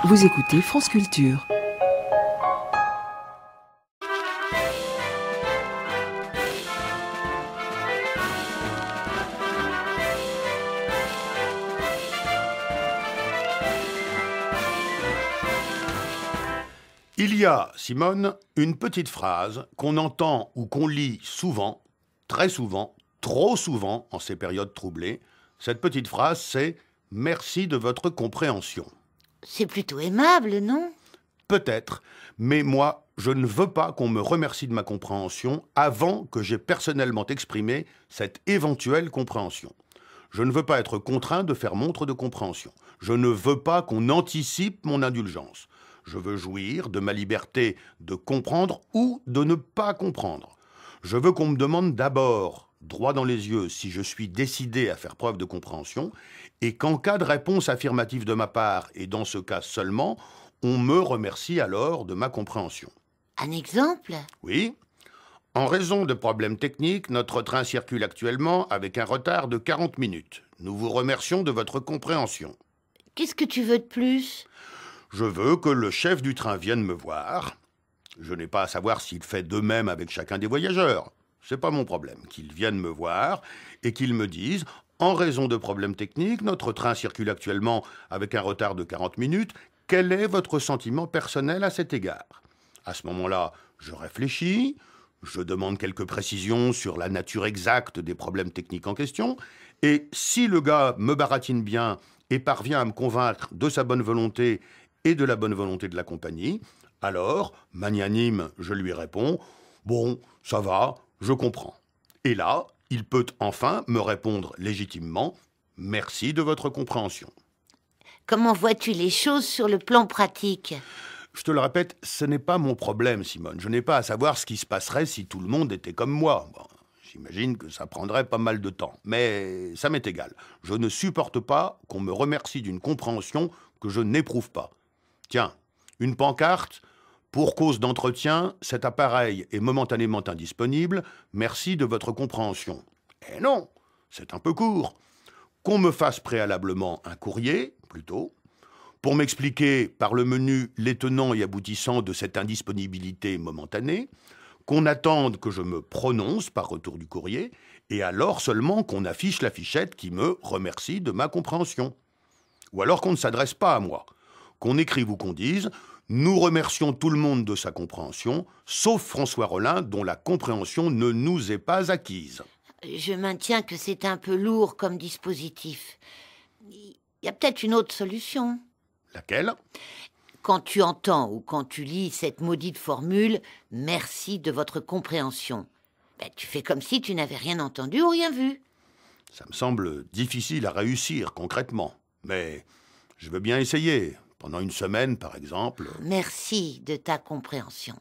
Vous écoutez France Culture. Il y a, Simone, une petite phrase qu'on entend ou qu'on lit souvent, très souvent, trop souvent en ces périodes troublées. Cette petite phrase, c'est « Merci de votre compréhension ». C'est plutôt aimable, non? Peut-être, mais moi, je ne veux pas qu'on me remercie de ma compréhension avant que j'aie personnellement exprimé cette éventuelle compréhension. Je ne veux pas être contraint de faire montre de compréhension. Je ne veux pas qu'on anticipe mon indulgence. Je veux jouir de ma liberté de comprendre ou de ne pas comprendre. Je veux qu'on me demande d'abord, droit dans les yeux, si je suis décidé à faire preuve de compréhension, et qu'en cas de réponse affirmative de ma part, et dans ce cas seulement, on me remercie alors de ma compréhension. Un exemple? Oui. En raison de problèmes techniques, notre train circule actuellement avec un retard de 40 minutes. Nous vous remercions de votre compréhension. Qu'est-ce que tu veux de plus? Je veux que le chef du train vienne me voir. Je n'ai pas à savoir s'il fait de même avec chacun des voyageurs. C'est pas mon problème. Qu'il vienne me voir et qu'il me dise, en raison de problèmes techniques, notre train circule actuellement avec un retard de 40 minutes. Quel est votre sentiment personnel à cet égard? À ce moment-là, je réfléchis, je demande quelques précisions sur la nature exacte des problèmes techniques en question, et si le gars me baratine bien et parvient à me convaincre de sa bonne volonté et de la bonne volonté de la compagnie, alors, magnanime, je lui réponds « Bon, ça va, je comprends ». Et là, il peut enfin me répondre légitimement « Merci de votre compréhension ». Comment vois-tu les choses sur le plan pratique? Je te le répète, ce n'est pas mon problème, Simone. Je n'ai pas à savoir ce qui se passerait si tout le monde était comme moi. Bon, j'imagine que ça prendrait pas mal de temps, mais ça m'est égal. Je ne supporte pas qu'on me remercie d'une compréhension que je n'éprouve pas. Tiens, une pancarte, pour cause d'entretien, cet appareil est momentanément indisponible, merci de votre compréhension. Eh non, c'est un peu court. Qu'on me fasse préalablement un courrier, plutôt, pour m'expliquer par le menu les tenants et aboutissants de cette indisponibilité momentanée, qu'on attende que je me prononce par retour du courrier, et alors seulement qu'on affiche l'affichette qui me remercie de ma compréhension. Ou alors qu'on ne s'adresse pas à moi, qu'on écrive ou qu'on dise « Nous remercions tout le monde de sa compréhension, sauf François Rollin, dont la compréhension ne nous est pas acquise. » Je maintiens que c'est un peu lourd comme dispositif. Il y a peut-être une autre solution. Laquelle? Quand tu entends ou quand tu lis cette maudite formule « Merci de votre compréhension », tu fais comme si tu n'avais rien entendu ou rien vu. Ça me semble difficile à réussir concrètement, mais je veux bien essayer. Pendant une semaine, par exemple. Merci de ta compréhension.